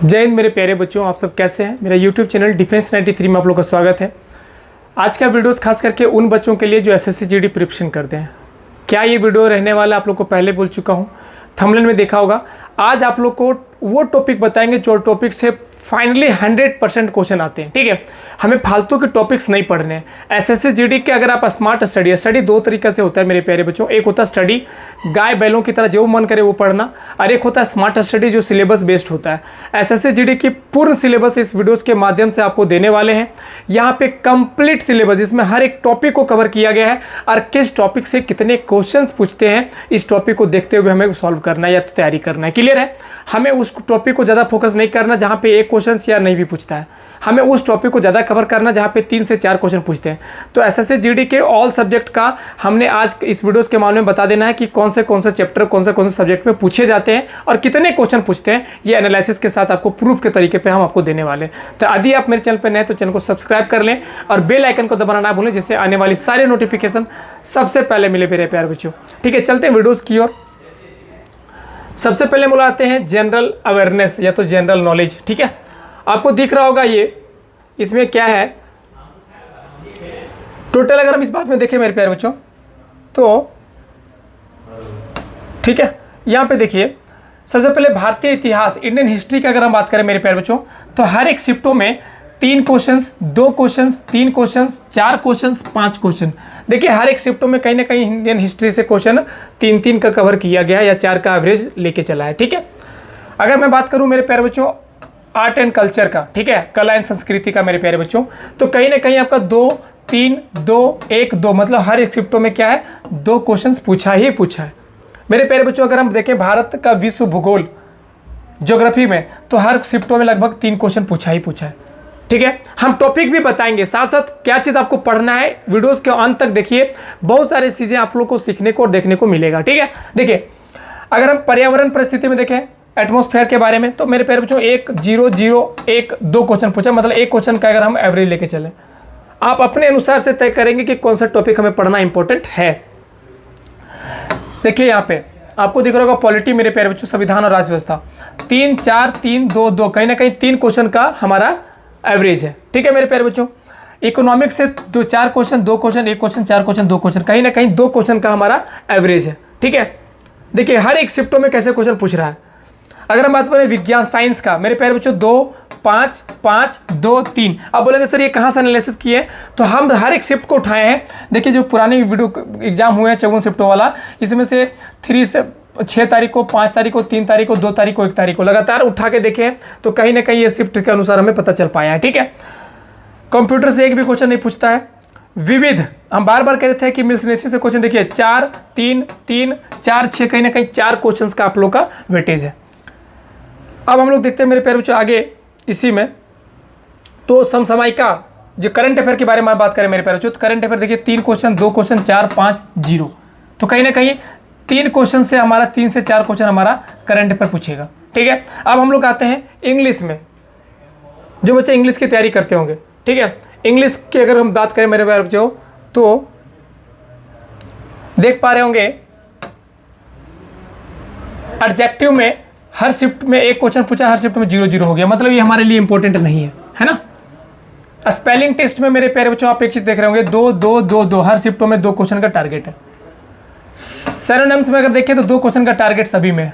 जय हिंद मेरे प्यारे बच्चों, आप सब कैसे हैं। मेरा यूट्यूब चैनल डिफेंस 93 में आप लोगों का स्वागत है। आज का वीडियो खास करके उन बच्चों के लिए जो एसएससी जीडी प्रिपरेशन करते हैं। क्या ये वीडियो रहने वाला आप लोग को पहले बोल चुका हूँ, थंबनेल में देखा होगा। आज आप लोग को वो टॉपिक बताएंगे जो टॉपिक से फाइनली 100% क्वेश्चन आते हैं। ठीक है, हमें फालतू के टॉपिक्स नहीं पढ़ने हैं। एसएससी जीडी के अगर आप स्मार्ट स्टडी दो तरीके से होता है मेरे प्यारे बच्चों। एक होता है स्टडी गाय बैलों की तरह जो मन करे वो पढ़ना, और एक होता है स्मार्ट स्टडी जो सिलेबस बेस्ड होता है। एसएससी जीडी की पूर्ण सिलेबस इस वीडियोस के माध्यम से आपको देने वाले हैं। यहाँ पे कंप्लीट सिलेबस, इसमें हर एक टॉपिक को कवर किया गया है और किस टॉपिक से कितने क्वेश्चन पूछते हैं इस टॉपिक को देखते हुए हमें सॉल्व करना है या तो तैयारी करना है। क्लियर है, हमें उस टॉपिक को ज़्यादा फोकस नहीं करना जहाँ पे एक क्वेश्चन या नहीं भी पूछता है। हमें उस टॉपिक को ज़्यादा कवर करना जहाँ पे 3 से 4 क्वेश्चन पूछते हैं। तो एसएससी जीडी के ऑल सब्जेक्ट का हमने आज इस वीडियोस के मामले में बता देना है कि कौन से चैप्टर कौन से सब्जेक्ट में पूछे जाते हैं और कितने क्वेश्चन पूछते हैं। ये एनालिसिस के साथ आपको प्रूफ के तरीके पे हम आपको देने वाले हैं। तो यदि आप मेरे चैनल पर नए तो चैनल को सब्सक्राइब कर लें और बेल आइकन को दबाना ना भूलें, जिससे आने वाली सारे नोटिफिकेशन सबसे पहले मिले मेरे प्यारे बच्चों। ठीक है, चलते हैं वीडियोज़ की ओर। सबसे पहले बुलाते हैं जनरल अवेयरनेस या तो जनरल नॉलेज। ठीक है, आपको दिख रहा होगा ये इसमें क्या है टोटल। अगर हम इस बात में देखें मेरे प्यारे बच्चों तो ठीक है, यहाँ पे देखिए सबसे पहले भारतीय इतिहास इंडियन हिस्ट्री का अगर हम बात करें मेरे प्यारे बच्चों तो हर एक शिफ्टों में 3 questions, 2 questions, 3 questions, 4 questions, 5 question. देखिए हर एक शिफ्टों में कहीं ना कहीं इंडियन हिस्ट्री से क्वेश्चन 3-3 का कवर किया गया है या 4 का एवरेज लेके चला है। ठीक है, अगर मैं बात करूं मेरे प्यारे बच्चों आर्ट एंड कल्चर का, ठीक है, कला एंड संस्कृति का मेरे प्यारे बच्चों, तो कहीं ना कहीं आपका 2, 3, 2, 1, 2 मतलब हर एक शिफ्टों में क्या है 2 क्वेश्चन पूछा है मेरे प्यारे बच्चों। अगर हम देखें भारत का विश्व भूगोल ज्योग्राफी में तो हर शिफ्टों में लगभग 3 क्वेश्चन पूछा है। ठीक है, हम टॉपिक भी बताएंगे, साथ साथ क्या चीज़ आपको पढ़ना है वीडियोस के अंत तक देखिए, बहुत सारी चीज़ें आप लोग को सीखने को और देखने को मिलेगा। ठीक है, देखिए अगर हम पर्यावरण परिस्थिति में देखें एटमॉस्फेयर के बारे में तो मेरे प्यारे बच्चों 1, 0, 0, 1, 2 क्वेश्चन पूछा, मतलब एक क्वेश्चन का अगर हम एवरेज लेके चलें, आप अपने अनुसार से तय करेंगे कि कौन सा टॉपिक हमें पढ़ना इंपॉर्टेंट है। देखिए यहाँ पे आपको दिख रहा होगा पॉलिटी मेरे प्यारे बच्चों, संविधान और राज्य व्यवस्था 3, 4, 3, 2, 2, कहीं ना कहीं 3 क्वेश्चन का हमारा एवरेज है। ठीक है मेरे प्यारे बच्चों, इकोनॉमिक्स से 4 question, 2 question, 1 question, 4 question, 2 question, कहीं ना कहीं 2 क्वेश्चन का हमारा एवरेज है। ठीक है, देखिए हर एक शिफ्टों में कैसे क्वेश्चन पूछ रहा है। अगर हम बात करें विज्ञान साइंस का मेरे प्यारे बच्चों 2, 5, 5, 2, 3, अब बोलेंगे सर ये कहाँ से एनालिसिस किए, तो हम हर एक शिफ्ट को उठाए हैं। देखिए जो पुरानी वीडियो एग्जाम हुए हैं 54 शिफ्टों वाला, इसमें से 3 से 6 तारीख को, 5 तारीख को, 3 तारीख को, 2 तारीख को, 1 तारीख को लगातार उठा के देखें तो कहीं ना कहीं ये शिफ्ट के अनुसार हमें पता चल पाया है। ठीक है, कंप्यूटर से एक भी क्वेश्चन नहीं पूछता है। विविध हम बार बार कह रहे थे कि मिसलेनियस से क्वेश्चन, देखिए 4, 3, 3, 4, 6, कहीं ना कहीं 4 क्वेश्चन का आप लोग का वेटेज है। अब हम लोग देखते हैं मेरे प्यारे बच्चों आगे इसी में तो समसामयिका जो करंट अफेयर के बारे में बात करें मेरे प्यारे बच्चों, तो करंट अफेयर देखिए 3 क्वेश्चन, 2 क्वेश्चन, 4, 5, 0, तो कहीं ना कहीं 3 क्वेश्चन से हमारा 3 से 4 क्वेश्चन हमारा करंट अफेयर पूछेगा। ठीक है, अब हम लोग आते हैं इंग्लिश में, जो बच्चे इंग्लिश की तैयारी करते होंगे। ठीक है, इंग्लिश की अगर हम बात करें मेरे प्यारे बच्चों तो देख पा रहे होंगे एडजेक्टिव में हर शिफ्ट में 1 क्वेश्चन पूछा, हर शिफ्ट में 0, 0 हो गया, मतलब ये हमारे लिए इंपॉर्टेंट नहीं है ना। स्पेलिंग टेस्ट में मेरे प्यारे बच्चों आप एक चीज देख रहे होंगे 2, 2, 2, 2, हर शिफ्टों में 2 क्वेश्चन का टारगेट है। सिनोनिम्स में अगर देखें तो 2 क्वेश्चन का टारगेट सभी में।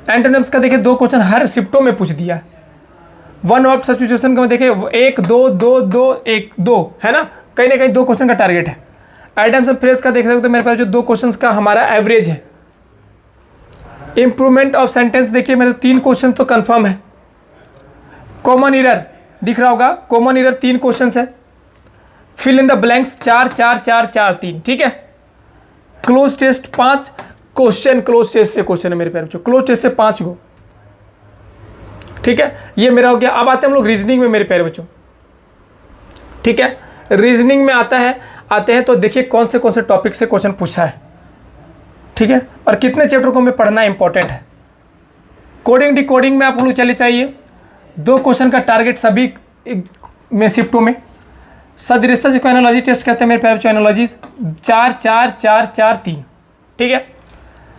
एंटोनिम्स का देखिए 2 क्वेश्चन हर शिफ्टों में पूछ दिया। वन वर्ड सब्स्टिट्यूशन का देखें 1, 2, 2, 2, 1, 2 है ना, कहीं ना कहीं 2 क्वेश्चन का टारगेट है। आइटम्स एंड फ्रेज का देख सकते हो मेरे पास जो 2 क्वेश्चन का हमारा एवरेज है। इंप्रूवमेंट ऑफ सेंटेंस देखिए मेरे 3 क्वेश्चन तो कंफर्म है। कॉमन एरर दिख रहा होगा, कॉमन एरर 3 क्वेश्चन है। Fill in the blanks 4, 4, 4, 4, 3। ठीक है, cloze test 5 question, cloze test से क्वेश्चन है मेरे प्यारे बच्चों, क्लोज टेस्ट से 5 गो। ठीक है, ये मेरा हो गया। अब आते हैं हम लोग रीजनिंग में मेरे प्यारे बच्चों। ठीक है, रीजनिंग में आते हैं तो देखिए कौन से टॉपिक से क्वेश्चन पूछा है। ठीक है, और कितने चैप्टर को हमें पढ़ना इंपॉर्टेंट है। कोडिंग डिकोडिंग में आप लोग चले चाहिए 2 क्वेश्चन का टारगेट सभी में शिफ्टों में। सदृशता जिसको एनालॉजी टेस्ट कहते हैं मेरे प्यारे बच्चों, एनालॉजी 4, 4, 4, 4, 3। ठीक है,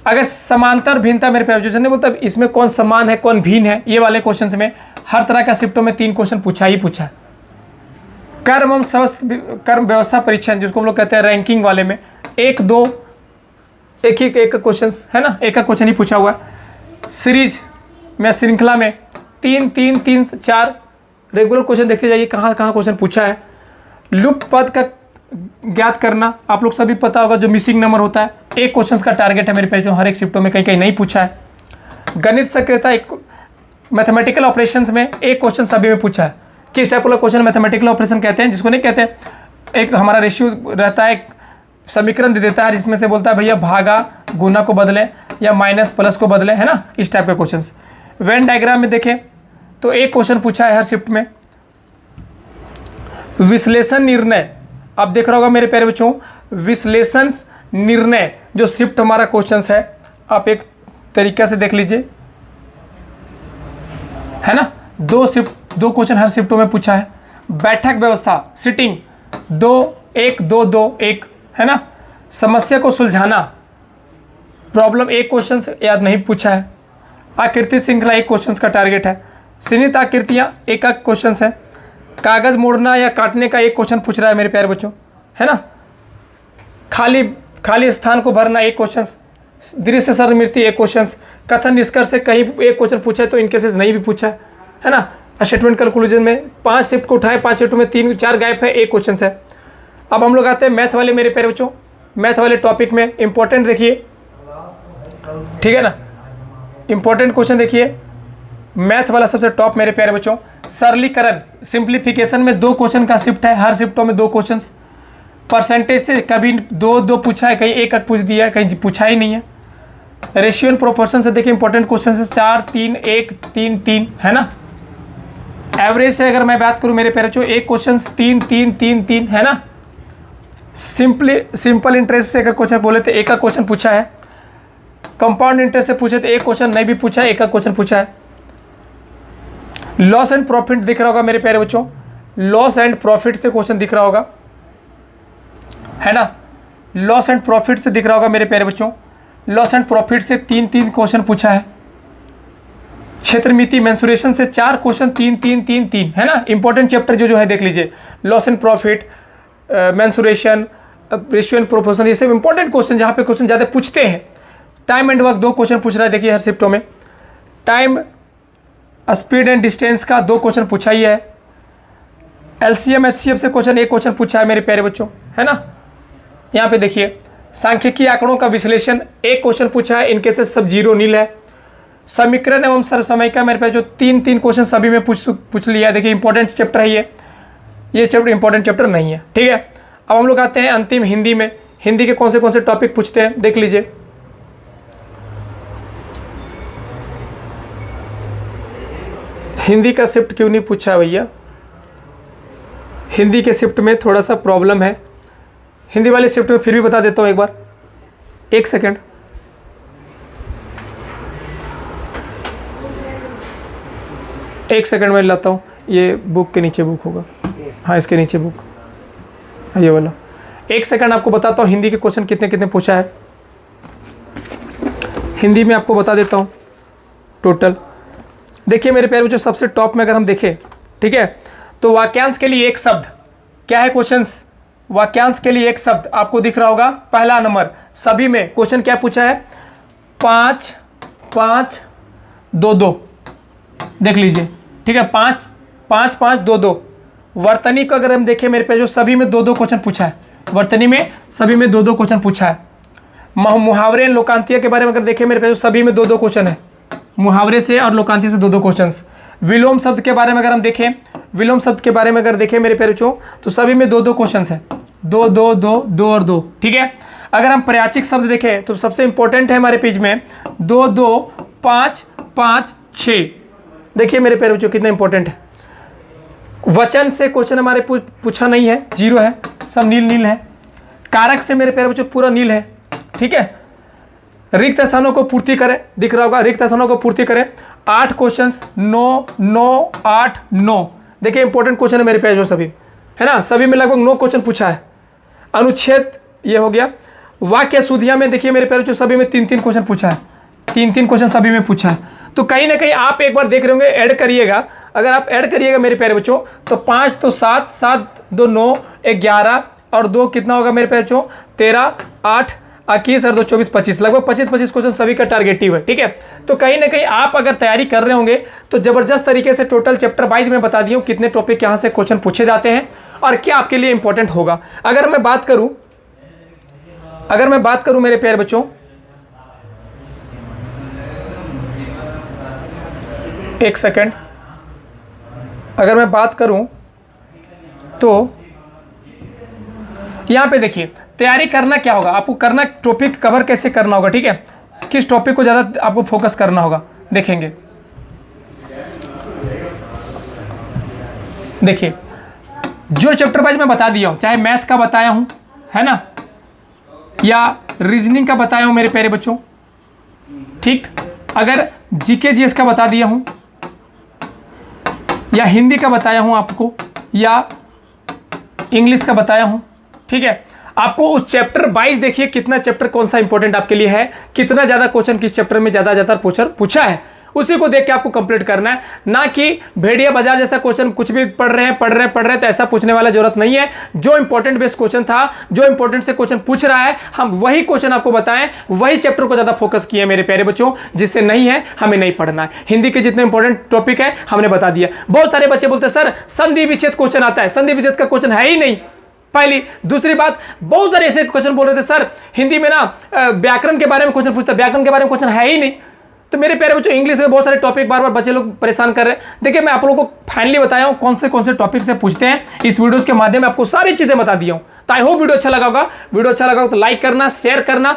अगर समांतर भिन्नता मेरे पे जो नहीं बोलता इसमें कौन समान है कौन भिन्न है, ये वाले क्वेश्चन में हर तरह का शिफ्टों में 3 क्वेश्चन पूछा ही पूछा। कर्म एवं स्वस्थ कर्म व्यवस्था परीक्षण जिसको हम लोग कहते हैं रैंकिंग वाले में 1 2 एक क्वेश्चन है ना, एक क्वेश्चन ही पूछा हुआ है। सीरीज में श्रृंखला में 3 3 3 4 रेगुलर क्वेश्चन देखते जाइए कहाँ कहाँ क्वेश्चन पूछा है। लुप्त पद का ज्ञात करना, आप लोग सभी पता होगा जो मिसिंग नंबर होता है, एक क्वेश्चन का टारगेट है मेरे पास जो हर एक शिफ्टों में कहीं कहीं नहीं पूछा है। गणित सक्रियता एक मैथमेटिकल ऑपरेशंस में एक क्वेश्चन सभी में पूछा है। किस टाइप का क्वेश्चन मैथमेटिकल ऑपरेशन कहते हैं, जिसको नहीं कहते हैं, एक हमारा रेशियो रहता है, एक समीकरण दे देता है जिसमें से बोलता है भैया भागा गुना को बदलें या माइनस प्लस को बदलें, है ना, इस टाइप के क्वेश्चंस। वेन डायग्राम में देखें तो एक क्वेश्चन पूछा है हर शिफ्ट में। विश्लेषण निर्णय, आप देख रहा होगा मेरे प्यारे बच्चों, विश्लेषण निर्णय जो शिफ्ट हमारा क्वेश्चन है, आप एक तरीका से देख लीजिए, है ना, 2 क्वेश्चन हर शिफ्टों में पूछा है। बैठक व्यवस्था सिटिंग 2 1 2 2 1, है ना। समस्या को सुलझाना प्रॉब्लम एक क्वेश्चन याद नहीं पूछा है। आकृति श्रृंखला एक क्वेश्चन का टारगेट है। सीमित आकृतियां एक क्वेश्चन है। कागज मोड़ना या काटने का एक क्वेश्चन पूछ रहा है मेरे प्यारे बच्चों, है ना। खाली स्थान को भरना एक क्वेश्चन। दृश्य सर्वमिति एक क्वेश्चन। कथन निष्कर्ष से कहीं एक क्वेश्चन पूछा है तो इन केसेस नहीं भी पूछा है ना। स्टेटमेंट कंक्लूजन में 5 शिफ्ट को उठाए, 5 शिफ्ट में 3 4 गैप है, एक क्वेश्चन है। अब हम लोग आते हैं मैथ वाले मेरे प्यारे बच्चों। मैथ वाले टॉपिक में इंपॉर्टेंट देखिए, ठीक है ना, इंपॉर्टेंट क्वेश्चन देखिए। मैथ वाला सबसे टॉप मेरे प्यारे बच्चों, सरलीकरण सिंप्लीफिकेशन में 2 क्वेश्चन का शिफ्ट है, हर शिफ्टों में 2 क्वेश्चन। परसेंटेज से कभी 2 पूछा है, कहीं 1 पूछ दिया है, कहीं पूछा ही नहीं है। रेशियो एंड प्रोपोर्शन से देखिए इंपॉर्टेंट क्वेश्चन है, 4 3 1 3 3, है ना। एवरेज से अगर मैं बात करूं मेरे प्यारे बच्चों, एक क्वेश्चन 3 3 3 3, है ना। सिंपल इंटरेस्ट से अगर क्वेश्चन बोले तो एक क्वेश्चन पूछा है। कंपाउंड इंटरेस्ट से पूछे तो एक क्वेश्चन नहीं भी पूछा है, एक क्वेश्चन पूछा है। लॉस एंड प्रॉफिट दिख रहा होगा मेरे प्यारे बच्चों, लॉस एंड प्रॉफिट से क्वेश्चन दिख रहा होगा, है ना। लॉस एंड प्रॉफिट से दिख रहा होगा मेरे प्यारे बच्चों, लॉस एंड प्रॉफिट से 3 3 क्वेश्चन पूछा है। क्षेत्रमिति मेंसुरेशन से 4 क्वेश्चन 3 3 3 3, है ना। इंपॉर्टेंट चैप्टर जो है देख लीजिए, loss and profit, mensuration, ratio and proportion, ये सब इंपॉर्टेंट क्वेश्चन जहाँ पे क्वेश्चन ज़्यादा पूछते हैं। टाइम एंड वर्क 2 क्वेश्चन पूछ रहा है देखिए हर शिफ्टों में। टाइम स्पीड एंड डिस्टेंस का 2 क्वेश्चन पूछा ही है। एलसीएम एचसीएफ से क्वेश्चन एक क्वेश्चन पूछा है मेरे प्यारे बच्चों, है ना। यहाँ पे देखिए सांख्यिकी आंकड़ों का विश्लेषण एक क्वेश्चन पूछा है, इनके से सब 0 नील है। समीकरण एवं सर्वसमयिका मेरे पास जो 3 3 क्वेश्चन सभी में पूछ लिया है। देखिए इंपॉर्टेंट चैप्टर है ये चैप्टर इंपॉर्टेंट चैप्टर नहीं है, ठीक है। अब हम लोग आते हैं अंतिम हिंदी में। हिंदी के कौन से टॉपिक पूछते हैं देख लीजिए। हिंदी का शिफ्ट क्यों नहीं पूछा है भैया, हिंदी के शिफ्ट में थोड़ा सा प्रॉब्लम है। हिंदी वाले शिफ्ट में फिर भी बता देता हूँ एक बार, 1 सेकेंड। एक सेकंड में लाता हूँ, ये बुक के नीचे बुक होगा, हाँ इसके नीचे बुक, ये वाला। 1 सेकंड आपको बताता हूँ हिंदी के क्वेश्चन कितने कितने पूछा है। हिंदी में आपको बता देता हूँ टोटल। देखिए मेरे प्यारे बच्चों, सबसे टॉप में अगर हम देखें, ठीक है, तो वाक्यांश के लिए एक शब्द क्या है क्वेश्चंस। वाक्यांश के लिए एक शब्द आपको दिख रहा होगा, पहला नंबर सभी में क्वेश्चन क्या पूछा है, 5 5 2 2, देख लीजिए, ठीक है, 5 5 5 2 2। वर्तनी को अगर हम देखें मेरे पे जो सभी में 2 2 क्वेश्चन पूछा है, वर्तनी में सभी में 2 2 क्वेश्चन पूछा है। मुहावरे लोकांतिया के बारे में अगर देखें मेरे पे जो सभी में 2 2 क्वेश्चन है, मुहावरे से और लोकांतिया से 2 2 क्वेश्चन। विलोम शब्द के बारे में अगर हम देखें, विलोम शब्द के बारे में अगर देखें मेरे प्यारे बच्चों, तो सभी में 2 2 क्वेश्चन है, 2 2 2 2 और 2, ठीक है। अगर हम पर्यायवाची शब्द देखें तो सबसे इंपॉर्टेंट है हमारे पेज में 2 2 5 5 6। देखिए मेरे प्यारे बच्चों कितना इंपॉर्टेंट है। वचन से क्वेश्चन हमारे पूछा नहीं है, 0 है, सब नील नील है। कारक से मेरे प्यारे बच्चों पूरा नील है, ठीक है। रिक्त स्थानों को पूर्ति करें, दिख रहा होगा, रिक्त स्थानों को पूर्ति करें। 8 क्वेश्चन, 9 9 8 9। देखिए इंपॉर्टेंट क्वेश्चन है मेरे प्यारे बच्चों सभी, है ना, सभी में लगभग 9 क्वेश्चन पूछा है। अनुच्छेद ये हो गया। वाक्य शुद्धियाँ में देखिए मेरे प्यारे बच्चों सभी में 3-3 क्वेश्चन पूछा है, 3-3 क्वेश्चन सभी में पूछा है। तो कहीं ना कहीं आप एक बार देख रहे होंगे, ऐड करिएगा। अगर आप ऐड करिएगा मेरे प्यारे बच्चों तो 5 तो 7, 7 2 9, 11 और 2 कितना होगा मेरे प्यारे बच्चों 13, 8 21 और 2 24, 25, लगभग 25 क्वेश्चन सभी का टारगेटिव है। ठीक है, तो कहीं ना कहीं आप अगर तैयारी कर रहे होंगे तो जबरदस्त तरीके से टोटल चैप्टर वाइज में बता दिया हूँ कितने टॉपिक यहाँ से क्वेश्चन पूछे जाते हैं और क्या आपके लिए इंपॉर्टेंट होगा। अगर मैं बात करूं मेरे प्यारे बच्चों, एक सेकंड, अगर मैं बात करूं तो यहां पे देखिए तैयारी करना क्या होगा, आपको करना टॉपिक कवर कैसे करना होगा। ठीक है, किस टॉपिक को ज्यादा आपको फोकस करना होगा देखेंगे। देखिए जो चैप्टर वाइज मैं बता दिया हूं, चाहे मैथ का बताया हूं है ना, या रीजनिंग का बताया हूं मेरे प्यारे बच्चों, ठीक, अगर जीके जीएस का बता दिया हूं या हिंदी का बताया हूं आपको या इंग्लिश का बताया हूं, ठीक है, आपको उस चैप्टर वाइज देखिए कितना चैप्टर कौन सा इंपॉर्टेंट आपके लिए है, कितना ज्यादा क्वेश्चन किस चैप्टर में ज्यादा पूछा है, उसी को देख के आपको कंप्लीट करना है। ना कि भेड़िया बाजार जैसा क्वेश्चन कुछ भी पढ़ रहे हैं तो ऐसा पूछने वाला जरूरत नहीं है। जो इंपॉर्टेंट बेस्ड क्वेश्चन था, जो इंपॉर्टेंट से क्वेश्चन पूछ रहा है, हम वही क्वेश्चन आपको बताएं, वही चैप्टर को ज्यादा फोकस किए मेरे प्यारे बच्चों, जिससे नहीं है हमें नहीं पढ़ना है। हिंदी के जितने इंपॉर्टेंट टॉपिक है हमने बता दिया। बहुत सारे बच्चे बोलते हैं सर संधि विच्छेद क्वेश्चन आता है, संधि विच्छेद का क्वेश्चन है ही नहीं, पहली। दूसरी बात, बहुत सारे ऐसे क्वेश्चन बोल रहे थे सर हिंदी में ना व्याकरण के बारे में क्वेश्चन पूछता है, व्याकरण के बारे में क्वेश्चन है ही नहीं। तो मेरे प्यारे बच्चों इंग्लिश में बहुत सारे टॉपिक बार बार बच्चे लोग परेशान कर रहे हैं। देखिए मैं आप लोगों को फाइनली बताया हूं कौन से टॉपिक से पूछते हैं, इस वीडियोस के माध्यम में आपको सारी चीजें बता दिया हूं। तो आई होप वीडियो अच्छा लगा होगा। वीडियो अच्छा लगा हो तो लाइक करना, शेयर करना